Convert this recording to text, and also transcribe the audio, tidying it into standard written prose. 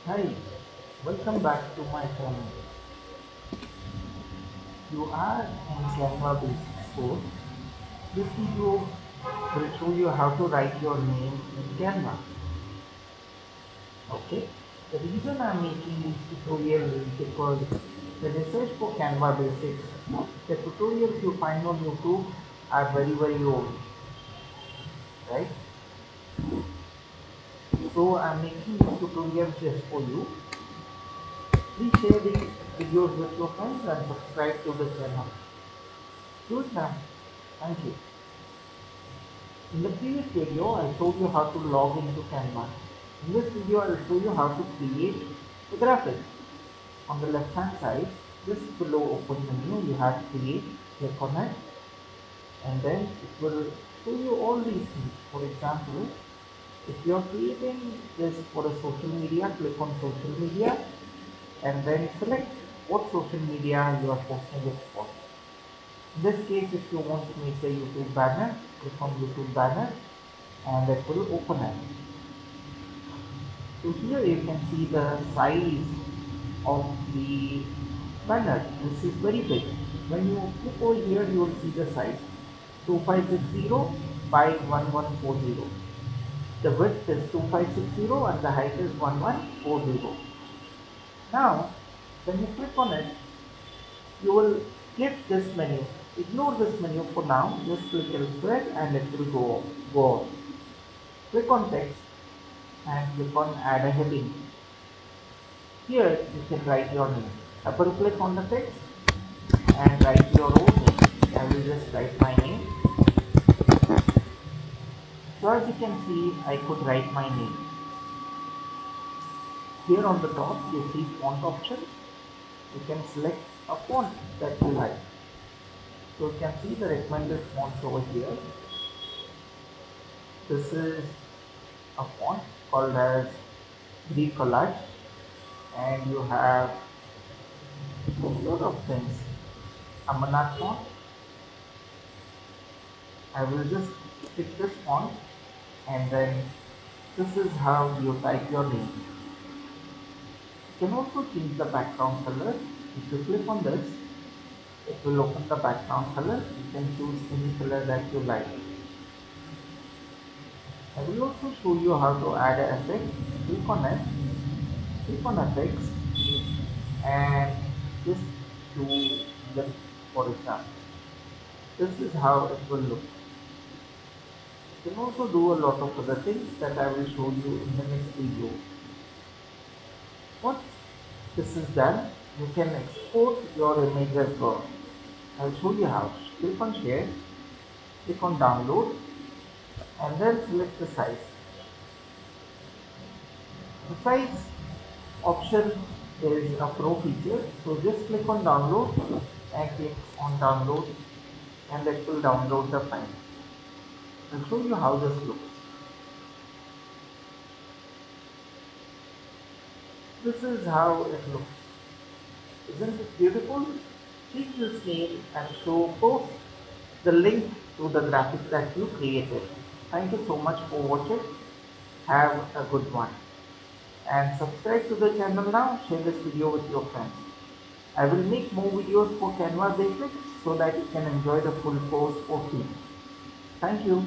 Hi, welcome back to my channel. You are in Canva Basics course. This video will show you how to write your name in Canva. Okay. The reason I'm making this tutorial is because the research for Canva Basics, the tutorials you find on YouTube are very old, right? So I'm making this tutorial just for you. Please share the videos with your friends and subscribe to the channel. Do it now. Thank you. In the previous video, I showed you how to log into Canva. In this video, I will show you how to create a graphic. On the left hand side, just below open menu, you have create, click on it, and then it will show you all these things. For example, if you are creating this for a social media, click on social media and then select what social media you are posting it for. In this case, if you want to make a YouTube banner, click on YouTube banner and it will open it. So here you can see the size of the banner. This is very big. When you click over here, you will see the size 2560 by 1140. The width is 2560 and the height is 1140. Now, when you click on it, you will get this menu. Ignore this menu for now. Just click elsewhere and it will go on. Click on text and click on add a heading. Here you can write your name. Double click on the text and write your own name. I will just write my name. So as you can see, I could write my name. Here on the top you see font option. You can select a font that you like. So you can see the recommended fonts over here. This is a font called as Greek Collage, and you have a lot of things. Amanat font. I will just pick this font and then this is how you type your name. You can also change the background color. If you click on this, it will open the background color. You can choose any color that you like. I will also show you how to add an effect. Click on it, click on effects and just do lift, for example. This is how it will look. You can also do a lot of other things that I will show you in the next video. Once this is done, you can export your image as well. I'll show you how. Click on share, click on download and then select the size. The size option is a pro feature, so just click on download and click on download and it will download the file. I'll show you how this looks. This is how it looks. Isn't it beautiful? Change this name and post the link to the graphic that you created. Thank you so much for watching. Have a good one. And subscribe to the channel now. Share this video with your friends. I will make more videos for Canva Basics so that you can enjoy the full course for free. Thank you.